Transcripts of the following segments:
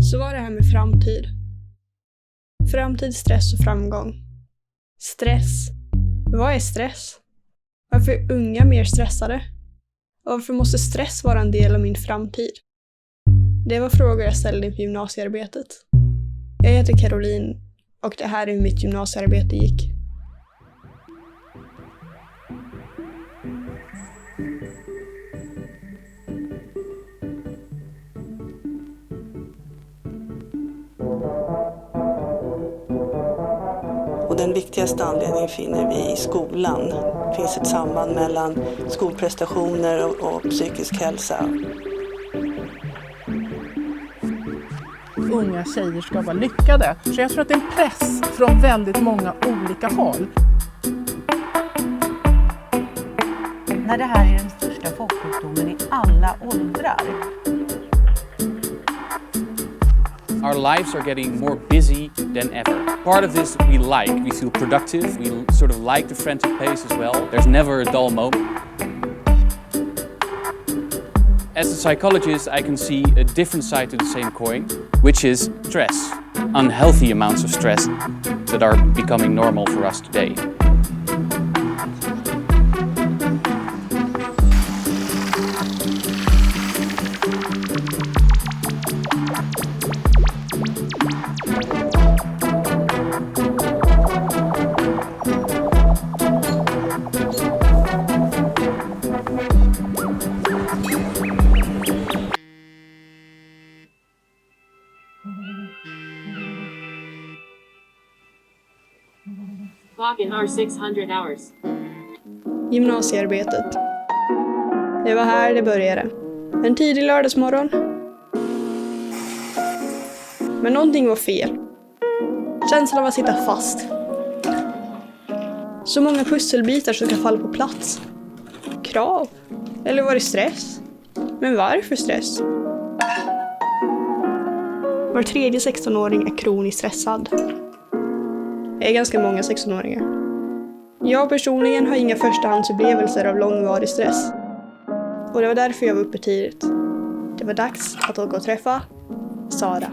Så var det här med framtid. Framtid, stress och framgång. Stress. Vad är stress? Varför är unga mer stressade? Och varför måste stress vara en del av min framtid? Det var frågor jag ställde inför gymnasiearbetet. Jag heter Caroline och det här är hur mitt gymnasiearbete gick. Och den viktigaste anledningen finner vi i skolan. Det finns ett samband mellan skolprestationer och psykisk hälsa. Unga tjejer ska vara lyckade. Så jag tror att det är en press från väldigt många olika håll. När det här är den största folksjukdomen i alla åldrar. Our lives are getting more busy than ever. Part of this we like. We feel productive. We sort of like the frantic pace as well. There's never a dull moment. As a psychologist, I can see a different side to the same coin, which is stress. Unhealthy amounts of stress that are becoming normal for us today. Clock in our 600 hours. Gymnasiearbetet. Det var här det började. En tidig lördagsmorgon. Men någonting var fel. Känslan av att sitta fast. Så många pusselbitar som ska falla på plats. Krav. Eller var det stress? Men varför stress? Var tredje 16-åring är kroniskt stressad. Det är ganska många 16-åringar. Jag personligen har inga förstahandsupplevelser av långvarig stress. Och det var därför jag var uppe tidigt. Det var dags att åka och träffa Sara.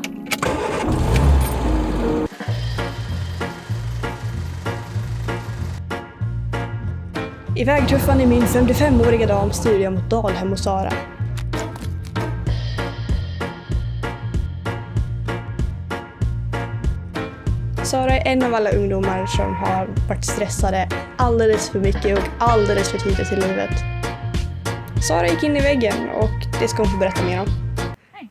I vägtuffan i min 55-åriga dam styrde jag mot Dalhem och Sara. Sara är en av alla ungdomar som har varit stressade alldeles för mycket och alldeles för tidigt i livet. Sara gick in i väggen och det ska hon få berätta mer om.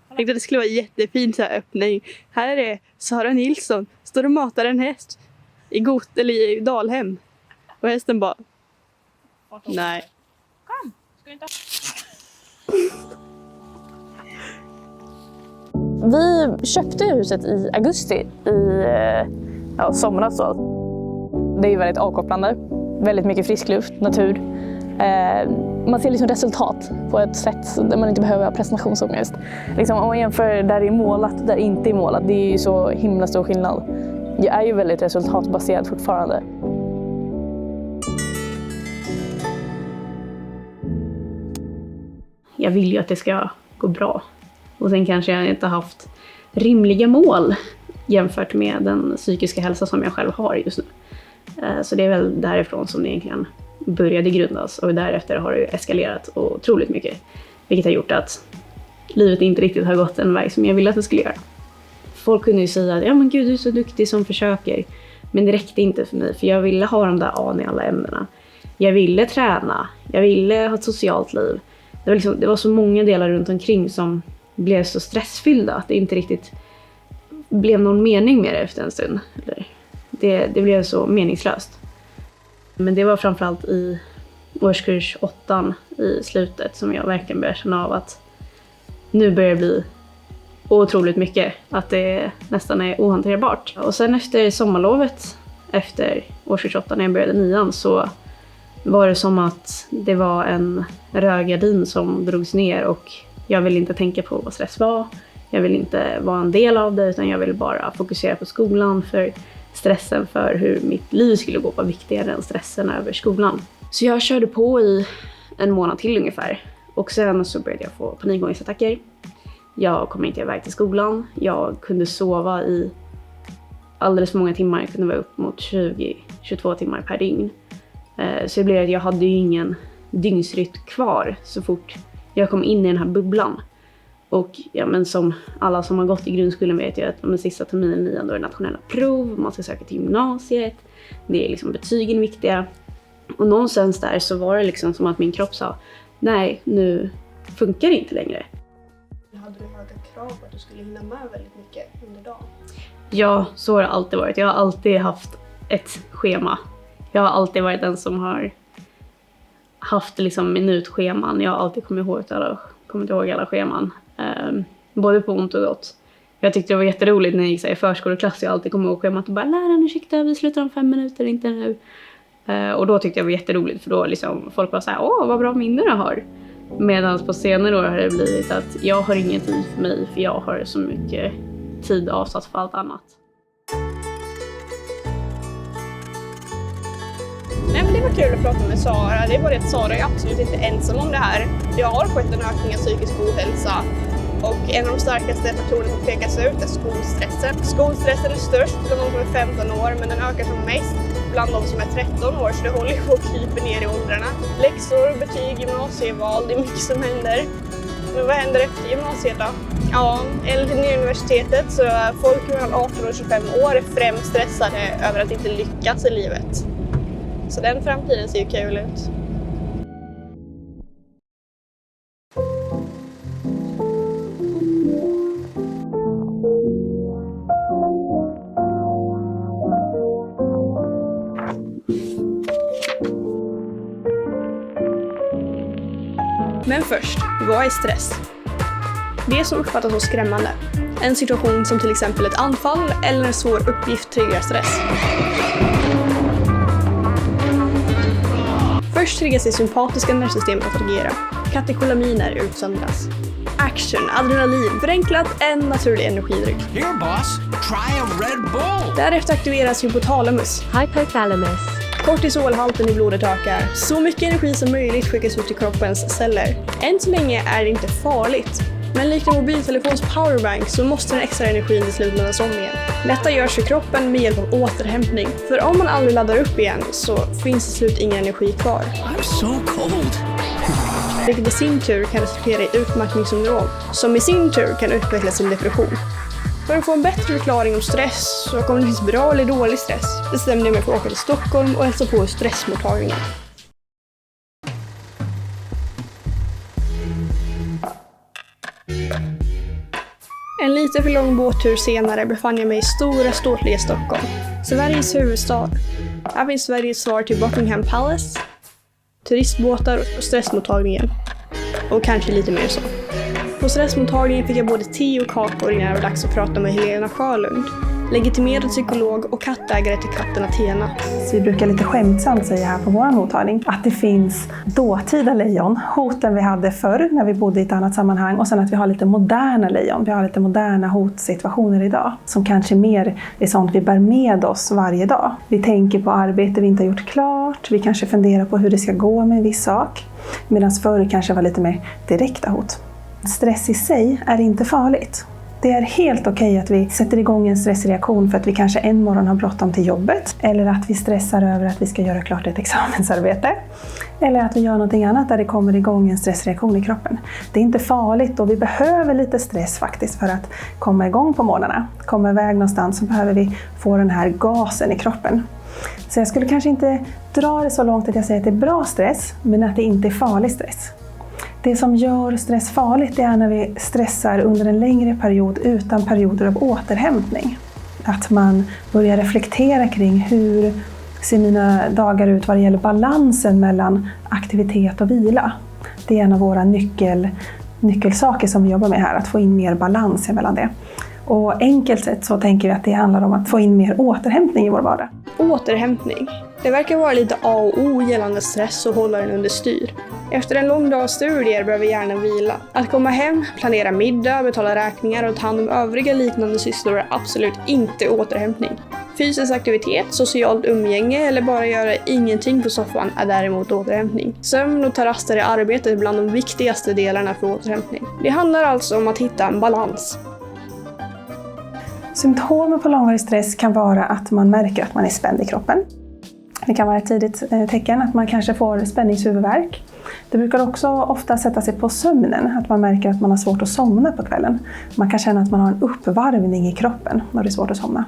Jag tänkte att det skulle vara jättefint så här öppning. Här är Sara Nilsson, står och matar en häst i Dalhem. Och hästen bara... Nej. Kom, ska du inte... Vi köpte huset i augusti i somras då. Det är ju väldigt avkopplande. Väldigt mycket frisk luft, natur. Man ser liksom resultat på ett sätt där man inte behöver ha prestationsångest. Liksom, om man jämför där det är målat och där det inte är målat, det är ju så himla stor skillnad. Jag är ju väldigt resultatbaserad fortfarande. Jag vill ju att det ska gå bra. Och sen kanske jag inte haft rimliga mål jämfört med den psykiska hälsa som jag själv har just nu. Så det är väl därifrån som det egentligen började grundas. Och därefter har det eskalerat otroligt mycket. Vilket har gjort att livet inte riktigt har gått en väg som jag ville att det skulle göra. Folk kunde ju säga att ja men gud, du är så duktig som försöker. Men det räckte inte för mig, för jag ville ha de där A:n i alla ämnena. Jag ville träna, jag ville ha ett socialt liv. Det var så många delar runt omkring som blev så stressfyllda att det inte riktigt blev någon mening med det efter en stund. Det blev så meningslöst. Men det var framförallt i årskurs 8 i slutet som jag verkligen började känna av att nu börjar det bli otroligt mycket. Att det nästan är ohanterbart. Och sen efter sommarlovet, efter årskurs 8 när jag började 9, så var det som att det var en rödgardin som drogs ner och jag ville inte tänka på vad stress var. Jag ville inte vara en del av det, utan jag ville bara fokusera på skolan, för stressen för hur mitt liv skulle gå var viktigare än stressen över skolan. Så jag körde på i en månad till ungefär. Och sen så började jag få panikångestattacker. Jag kom inte iväg till skolan. Jag kunde sova i alldeles för många timmar. Jag kunde vara upp mot 20-22 timmar per dygn. Så det blev att jag hade ju ingen dygnsrytm kvar så fort jag kom in i den här bubblan. Och ja, men som alla som har gått i grundskolan vet ju att den sista terminen 9 då är nationella prov. Man ska söka till gymnasiet. Det är liksom betygen viktiga. Och någonstans där så var det liksom som att min kropp sa nej, nu funkar det inte längre. Hade du höga krav på att du skulle hinna med väldigt mycket under dagen? Ja, så har det alltid varit. Jag har alltid haft ett schema. Jag har alltid varit den som har haft liksom minutscheman. Jag har alltid kommit ihåg alla scheman. Både på ont och gott. Jag tyckte det var jätteroligt när jag gick i förskoleklass. Jag alltid kom ihåg schemat och bara läraren, ursäkta, vi slutar om 5 minuter, inte nu. Och då tyckte jag det var jätteroligt för då liksom folk var så här, åh vad bra minne du har. Medan på senare år har det blivit att jag har ingen tid för mig för jag har så mycket tid avsatt för allt annat. Nej, men det var kul att prata med Sara. Det är bara att Sara är absolut inte ensam om det här. Det har skett en ökning av psykisk ohälsa. Och en av de starkaste faktorerna som pekas ut är skolstressen. Skolstressen är störst bland de som är 15 år, men den ökar som mest bland de som är 13 år, så det håller på att krypa ner i åldrarna. Läxor, betyg, gymnasieval, det är mycket som händer. Men vad händer efter gymnasiet då? Ja, enligt det nya universitetet så är folk mellan 18 och 25 år främst stressade över att inte lyckas i livet. Så den framtiden ser ju kul ut. Men först, vad är stress? Det som uppfattas som skrämmande. En situation som till exempel ett anfall eller en svår uppgift triggar stress. Först triggas det sympatiska nervsystemet att agera. Katekolaminer utsöndras. Action, adrenalin, förenklat en naturlig energidryck. Here boss, try a Red Bull! Därefter aktiveras hypotalamus. Hypothalamus. Kortisolhalten i blodet ökar. Så mycket energi som möjligt skickas ut till kroppens celler. Än så länge är det inte farligt. Men likt en mobiltelefons powerbank så måste den extra energin till slut laddas om igen. Detta görs för kroppen med hjälp av återhämtning. För om man aldrig laddar upp igen så finns till slut ingen energi kvar. I'm so cold. Vilket i sin tur kan resultera i utmattningssyndrom, som i sin tur kan utvecklas till depression. För att få en bättre förklaring om stress så om det finns bra eller dålig stress bestämde jag mig för att åka till Stockholm och hälsa på stressmottagningen. En lite för lång båttur senare befann jag mig i stora ståtliga Stockholm, Sveriges huvudstad. Här finns Sveriges svar till Buckingham Palace, turistbåtar och stressmottagningen. Och kanske lite mer så. På stressmottagningen fick jag både te och kakor innan det var dags att prata med Helena Sjölund, legitimerad psykolog och kattägare till katten Athena. Så vi brukar lite skämtsamt säga här på vår mottagning att det finns dåtida lejon, hoten vi hade förr när vi bodde i ett annat sammanhang, och sen att vi har lite moderna lejon, vi har lite moderna hotsituationer idag som kanske mer är sånt vi bär med oss varje dag. Vi tänker på arbete vi inte har gjort klart, vi kanske funderar på hur det ska gå med en viss sak, medan förr kanske var lite mer direkta hot. Stress i sig är inte farligt. Det är helt okej att vi sätter igång en stressreaktion för att vi kanske en morgon har bråttom till jobbet, eller att vi stressar över att vi ska göra klart ett examensarbete, eller att vi gör någonting annat där det kommer igång en stressreaktion i kroppen. Det är inte farligt och vi behöver lite stress faktiskt för att komma igång på morgnarna. Komma iväg någonstans så behöver vi få den här gasen i kroppen. Så jag skulle kanske inte dra det så långt att jag säger att det är bra stress, men att det inte är farlig stress. Det som gör stress farligt är när vi stressar under en längre period utan perioder av återhämtning. Att man börjar reflektera kring hur ser mina dagar ut vad det gäller balansen mellan aktivitet och vila. Det är en av våra nyckelsaker som vi jobbar med här, att få in mer balans mellan det. Och enkelt sett så tänker vi att det handlar om att få in mer återhämtning i vår vardag. Återhämtning. Det verkar vara lite A och O gällande stress och hålla den under styr. Efter en lång dag studier behöver hjärnan vila. Att komma hem, planera middag, betala räkningar och ta hand om övriga liknande sysslor är absolut inte återhämtning. Fysisk aktivitet, socialt umgänge eller bara göra ingenting på soffan är däremot återhämtning. Sömn och ta raster i arbetet är bland de viktigaste delarna för återhämtning. Det handlar alltså om att hitta en balans. Symptomen på långvarig stress kan vara att man märker att man är spänd i kroppen. Det kan vara ett tidigt tecken att man kanske får spänningshuvudvärk. Det brukar också ofta sätta sig på sömnen, att man märker att man har svårt att somna på kvällen. Man kan känna att man har en uppvarvning i kroppen när det är svårt att somna.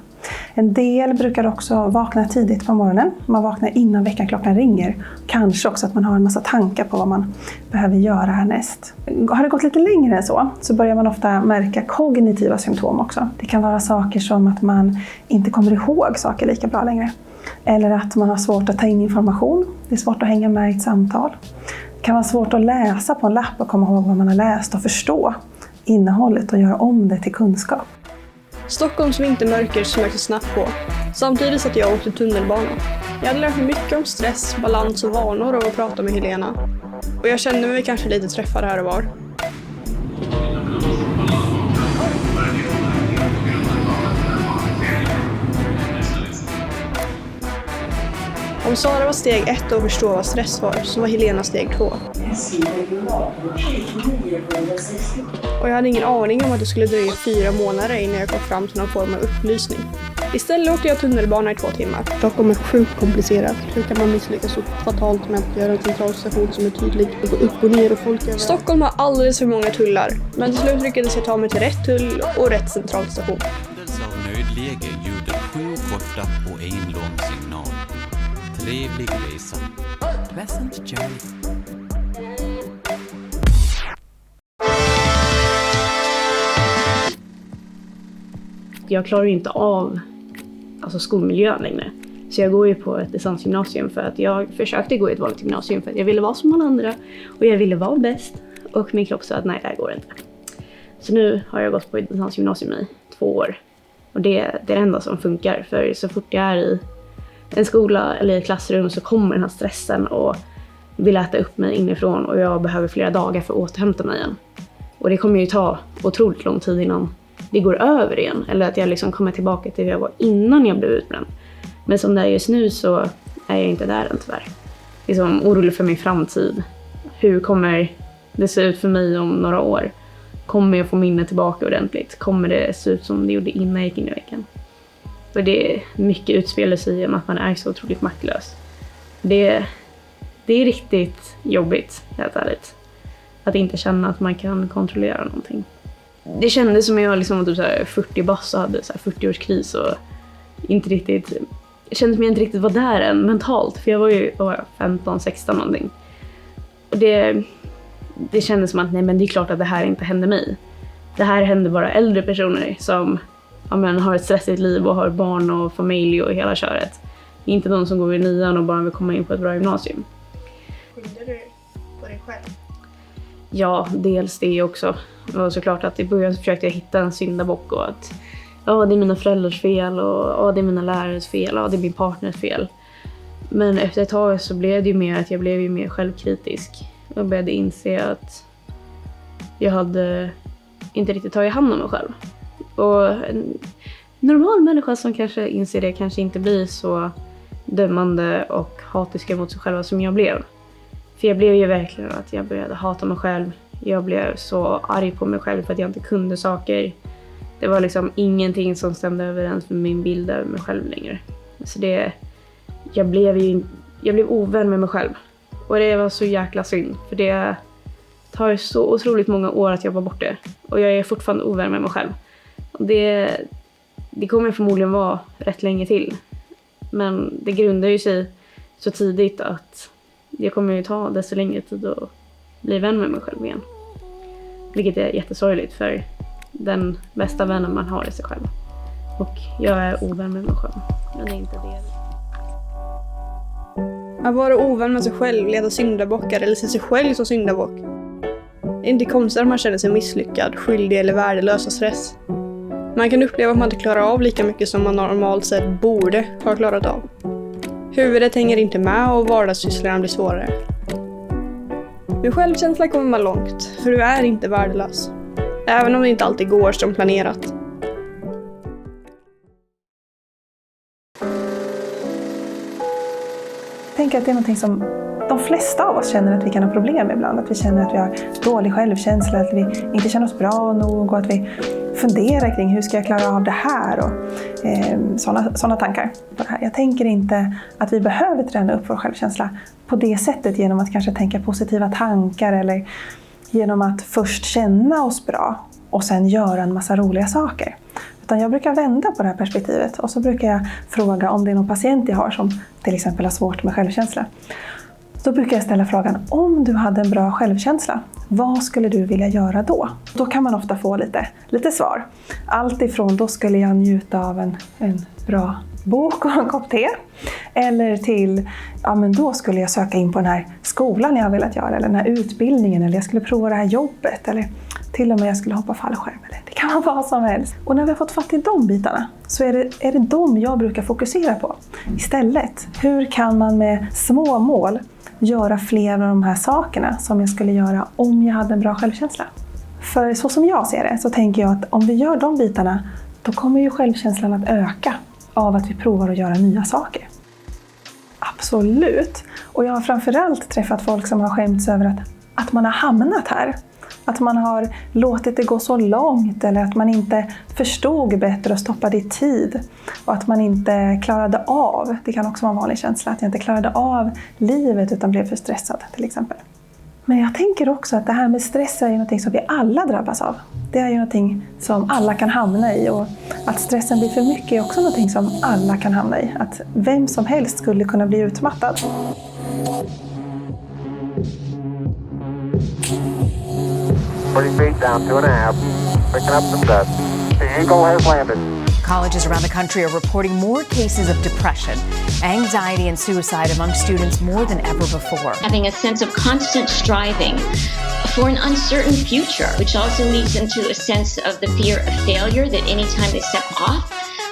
En del brukar också vakna tidigt på morgonen. Man vaknar innan väckarklockan ringer. Kanske också att man har en massa tankar på vad man behöver göra härnäst. Har det gått lite längre än så börjar man ofta märka kognitiva symptom också. Det kan vara saker som att man inte kommer ihåg saker lika bra längre. Eller att man har svårt att ta in information. Det är svårt att hänga med i ett samtal. Det kan vara svårt att läsa på en lapp och komma ihåg vad man har läst och förstå innehållet och göra om det till kunskap. Stockholms vintermörker smög snabbt på, samtidigt som jag åkte tunnelbana. Jag hade lärt mig mycket om stress, balans och vanor av att prata med Helena. Och jag kände mig kanske lite träffad här och var. Om Sara var steg 1 och förstå vad stress var, så var Helena steg 2. Och jag hade ingen aning om att det skulle dröja 4 månader innan jag kom fram till någon form av upplysning. Istället åkte jag tunnelbana i 2 timmar. Stockholm är sjukt komplicerat. Hur kan man misslyckas så fatalt med att göra en centralstation som är tydlig och gå upp och ner och folk över? Stockholm har alldeles för många tullar, men till slut lyckades jag ta mig till rätt tull och rätt centralstation. Av nödläge ljuder 7 korta och 1 lång signal. Trevlig resa. Pleasant journey. Jag klarar ju inte av skolmiljön längre. Så jag går ju på ett distansgymnasium för att jag försökte gå i ett vanligt gymnasium för att jag ville vara som alla andra och jag ville vara bäst. Och min kropp sa att nej, det här går inte. Så nu har jag gått på ett distansgymnasium i 2 år. Och det är det enda som funkar, för så fort jag är i en skola eller i ett klassrum så kommer den här stressen och vill äta upp mig inifrån och jag behöver flera dagar för att återhämta mig igen. Och det kommer ju ta otroligt lång tid innan det går över igen, eller att jag liksom kommer tillbaka till hur jag var innan jag blev utbränd. Men som det är just nu så är jag inte där än tyvärr. Liksom orolig för min framtid. Hur kommer det se ut för mig om några år? Kommer jag få minnet tillbaka ordentligt? Kommer det se ut som det gjorde innan jag gick in i väggen? För det är mycket utspelar sig om att man är så otroligt maktlös. Det är riktigt jobbigt, helt ärligt. Att inte känna att man kan kontrollera någonting. Det kändes som jag liksom var typ så här 40 bast och hade så här 40-årskris och inte riktigt... Jag kände som jag inte riktigt var där än mentalt, för jag var ju 15-16 någonting. Och det kändes som att nej, men det är klart att det här inte händer mig. Det här händer bara äldre personer som har ett stressigt liv och har barn och familj och hela köret. Inte de som går i 9:an och bara vill komma in på ett bra gymnasium. Skyller du på dig själv? Ja, dels det också. Och såklart att i början försökte jag hitta en syndabock och att det är mina föräldrars fel och det är mina lärares fel och det är min partners fel. Men efter ett tag så blev det ju mer att jag blev ju mer självkritisk. Jag började inse att jag hade inte riktigt tagit hand om mig själv. Och en normal människa som kanske inser det kanske inte blir så dömande och hatiska mot sig själva som jag blev. För jag blev ju verkligen att jag började hata mig själv. Jag blev så arg på mig själv för att jag inte kunde saker. Det var liksom ingenting som stämde överens med min bild av mig själv längre. Så jag blev ovän med mig själv. Och det var så jäkla synd. För det tar så otroligt många år att jobba bort det. Och jag är fortfarande ovän med mig själv. Och det kommer förmodligen vara rätt länge till. Men det grundar ju sig så tidigt att det kommer ju ta desto längre tid att bli vän med mig själv igen. Vilket är jättesorgligt, för den bästa vännen man har är sig själv. Och jag är ovän med mig själv. Men det är inte det. Att vara ovän med sig själv, leda syndabockar eller se sig själv som syndabock. Det är inte konstigt att man känner sig misslyckad, skyldig eller värdelös av stress. Man kan uppleva att man inte klarar av lika mycket som man normalt sett borde ha klarat av. Huvudet hänger inte med och vardagssysslorna blir svårare. Med självkänsla kommer man långt, för du är inte värdelös. Även om det inte alltid går som planerat. tänker att det är någonting som de flesta av oss känner att vi kan ha problem med ibland. Att vi känner att vi har dålig självkänsla, att vi inte känner oss bra nog och att vi funderar kring hur ska jag klara av det här och sådana tankar på det här. Jag tänker inte att vi behöver träna upp vår självkänsla på det sättet genom att kanske tänka positiva tankar eller genom att först känna oss bra och sen göra en massa roliga saker. Utan jag brukar vända på det här perspektivet och så brukar jag fråga om det är någon patient jag har som till exempel har svårt med självkänsla. Då brukar jag ställa frågan, om du hade en bra självkänsla, vad skulle du vilja göra då? Då kan man ofta få lite svar. Allt ifrån, då skulle jag njuta av en bra bok och en kopp te. Eller till, ja men då skulle jag söka in på den här skolan jag har velat göra. Eller den här utbildningen, eller jag skulle prova det här jobbet. Eller till och med jag skulle hoppa fallskärm. Eller det kan vara vad som helst. Och när vi har fått fatt i de bitarna så är det de jag brukar fokusera på. Istället, hur kan man med små mål göra fler av de här sakerna som jag skulle göra om jag hade en bra självkänsla? För så som jag ser det så tänker jag att om vi gör de bitarna, då kommer ju självkänslan att öka av att vi provar att göra nya saker. Absolut. Och jag har framförallt träffat folk som har skämts över att man har hamnat här. Att man har låtit det gå så långt eller att man inte förstod bättre och stoppade i tid. Och att man inte klarade av, det kan också vara en vanlig känsla, att jag inte klarade av livet utan blev för stressad till exempel. Men jag tänker också att det här med stress är något som vi alla drabbas av. Det är ju något som alla kan hamna i och att stressen blir för mycket är också något som alla kan hamna i. Att vem som helst skulle kunna bli utmattad. Colleges around the country are reporting more cases of depression, anxiety and suicide among students more than ever before. Having a sense of constant striving for an uncertain future, which also leads into a sense of the fear of failure, that anytime they step off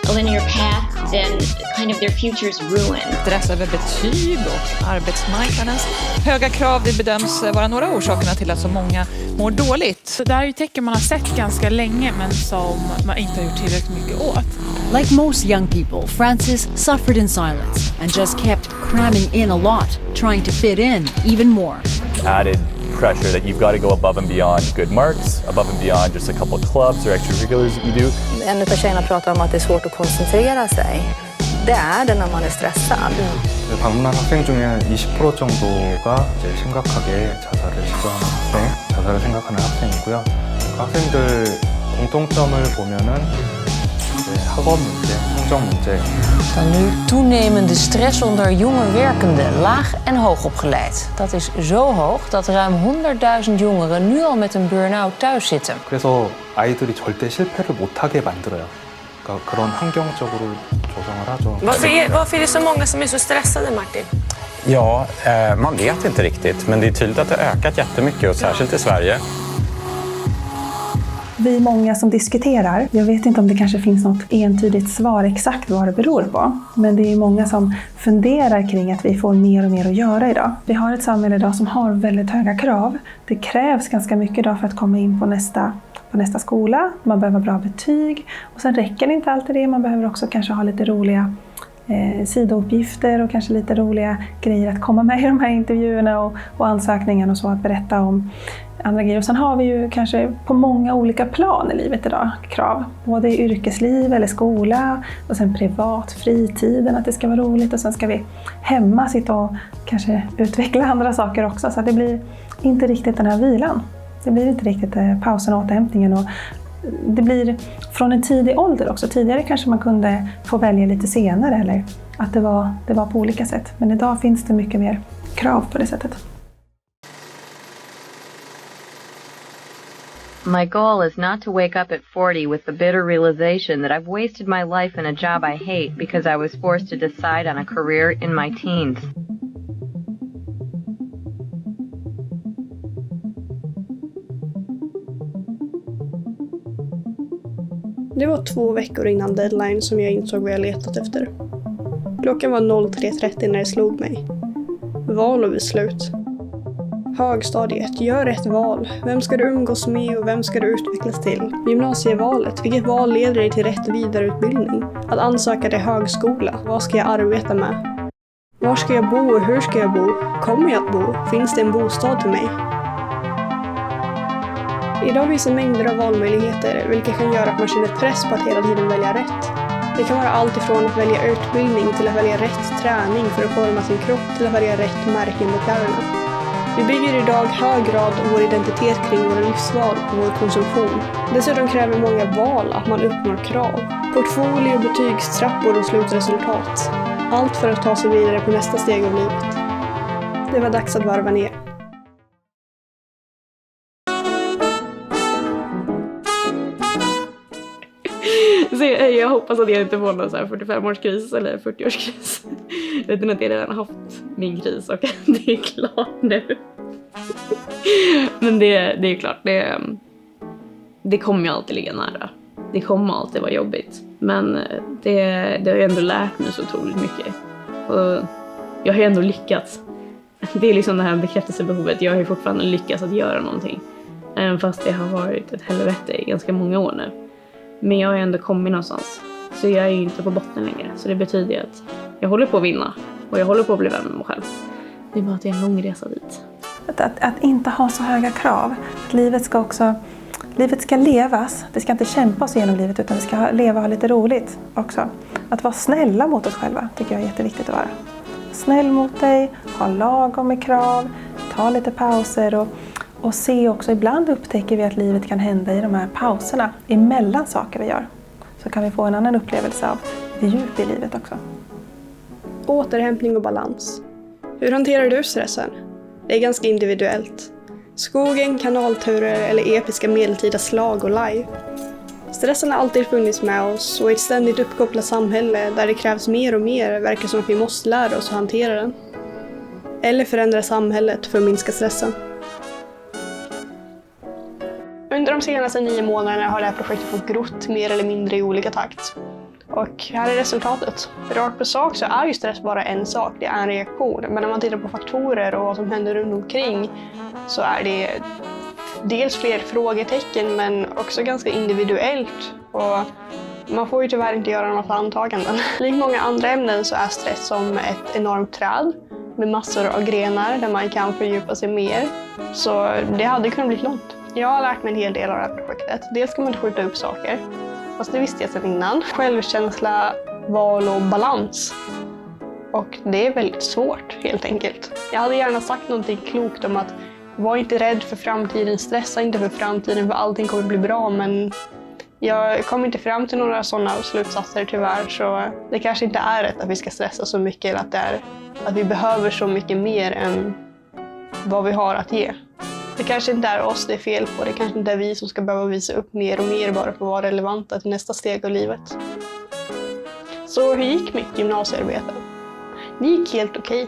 a linear path, then kind of their future's ruined. Stress över betyg och arbetsmarknadens höga krav, det bedöms vara några av orsakerna till att så många mår dåligt. Så det här är ju tecken man har sett ganska länge men som man inte har gjort tillräckligt mycket åt. Like most young people, Frances suffered in silence and just kept cramming in a lot, trying to fit in even more. Added pressure that you've got to go above and beyond good marks, above and beyond just a couple of clubs or extracurriculars that you do. En av tjejerna pratar om att det är svårt att koncentrera sig. Det är det när man är stressad. 방문한 학생 중에 20% 정도가 이제 심각하게 자살을 시도하는 학생, 자살을 생각하는 학생이고요. 그 학생들 공통점을 보면은 이제 학업 문제, 성적 문제. Dan nu toenemende stress onder jonge werkenden, laag en hoogopgeleid. Dat is zo hoog dat ruim 100.000 jongeren nu al met een burn-out thuis zitten. 그래서 아이들이 절대 실패를 못하게 만들어요. 그러니까 그런 환경적으로 조성을 하죠. Varför är det så många som är så stressade, Martin? Ja, man vet inte riktigt, men det är tydligt att det har ökat jättemycket och särskilt i Sverige. Vi är många som diskuterar. Jag vet inte om det kanske finns något entydigt svar exakt vad det beror på. Men det är många som funderar kring att vi får mer och mer att göra idag. Vi har ett samhälle idag som har väldigt höga krav. Det krävs ganska mycket idag för att komma in på nästa skola. Man behöver bra betyg. Och sen räcker det inte alltid det. Man behöver också kanske ha lite roliga sidouppgifter och kanske lite roliga grejer att komma med i de här intervjuerna och ansökningarna och så, att berätta om andra grejer. Och sen har vi ju kanske på många olika plan i livet idag krav. Både i yrkesliv eller skola och sen privat, fritiden, att det ska vara roligt. Och sen ska vi hemma sitta och kanske utveckla andra saker också. Så att det blir inte riktigt den här vilan. Det blir inte riktigt pausen och återhämtningen. Och det blir från en tidig ålder också. Tidigare kanske man kunde få välja lite senare eller att det var på olika sätt. Men idag finns det mycket mer krav på det sättet. My goal is not to wake up at 40 with the bitter realization that I've wasted my life in a job I hate because I was forced to decide on a career in my teens. Det var 2 veckor innan deadline som jag insåg vad jag letat efter. Klockan var 03.30 när det slog mig. Val och beslut. Högstadiet, gör rätt val. Vem ska du umgås med och vem ska du utvecklas till? Gymnasievalet, vilket val leder dig till rätt vidareutbildning? Att ansöka till högskola, vad ska jag arbeta med? Var ska jag bo och hur ska jag bo? Kommer jag att bo? Finns det en bostad till mig? Idag finns det mängder av valmöjligheter, vilket kan göra att man känner press på att hela tiden välja rätt. Det kan vara allt ifrån att välja utbildning till att välja rätt träning för att forma sin kropp till att välja rätt märken på kläderna. Vi bygger idag hög grad vår identitet kring våra livsval och vår konsumtion. Dessutom kräver många val att man uppnår krav. Portfolio, betygstrappor och slutresultat. Allt för att ta sig vidare på nästa steg av livet. Det var dags att varva ner. Så jag hoppas att jag inte får någon så här 45-årskris eller 40-årskris. Utan att jag redan har haft min kris och det är klart nu. Men det är klart, det kommer ju alltid ligga nära. Det kommer alltid vara jobbigt. Men det har ju ändå lärt mig så otroligt mycket. Och jag har ju ändå lyckats. Det är liksom det här bekräftelsebehovet. Jag har ju fortfarande lyckats att göra någonting. Även fast det har varit ett helvete i ganska många år nu. Men jag har ändå kommit någonstans. Så jag är ju inte på botten längre. Så det betyder ju att jag håller på att vinna. Och jag håller på att bli vän med mig själv. Det är bara att det är en lång resa dit. Att inte ha så höga krav. Livet ska levas. Vi ska inte kämpa oss igenom livet utan vi ska leva och ha lite roligt också. Att vara snälla mot oss själva tycker jag är jätteviktigt att vara. Snäll mot dig, ha lagom med krav, ta lite pauser och se också, ibland upptäcker vi att livet kan hända i de här pauserna emellan saker vi gör. Så kan vi få en annan upplevelse av djup i livet också. Återhämtning och balans. Hur hanterar du stressen? Det är ganska individuellt. Skogen, kanalturer eller episka medeltida slag och live. Stressen har alltid funnits med oss och i ett ständigt uppkopplat samhälle där det krävs mer och mer verkar som att vi måste lära oss att hantera den. Eller förändra samhället för att minska stressen. Under de senaste 9 månaderna har det här projektet fått grott mer eller mindre i olika takt. Och här är resultatet. Rakt på sak så är ju stress bara en sak, det är en reaktion. Men när man tittar på faktorer och vad som händer runt omkring så är det dels fler frågetecken men också ganska individuellt. Och man får ju tyvärr inte göra något antaganden. Likt många andra ämnen så är stress som ett enormt träd med massor av grenar där man kan fördjupa sig mer. Så det hade kunnat bli långt. Jag har lärt mig en hel del av det här projektet. Dels ska man inte skjuta upp saker. Fast det visste jag sedan innan. Självkänsla, val och balans. Och det är väldigt svårt helt enkelt. Jag hade gärna sagt någonting klokt om att var inte rädd för framtiden, stressa inte för framtiden för allting kommer bli bra. Men jag kom inte fram till några sådana slutsatser tyvärr. Så det kanske inte är rätt att vi ska stressa så mycket eller att, att vi behöver så mycket mer än vad vi har att ge. Det kanske inte är oss det är fel på, det kanske inte är vi som ska behöva visa upp mer och mer bara för att vara relevanta till nästa steg av livet. Så hur gick mitt gymnasiearbete? Det gick helt okej.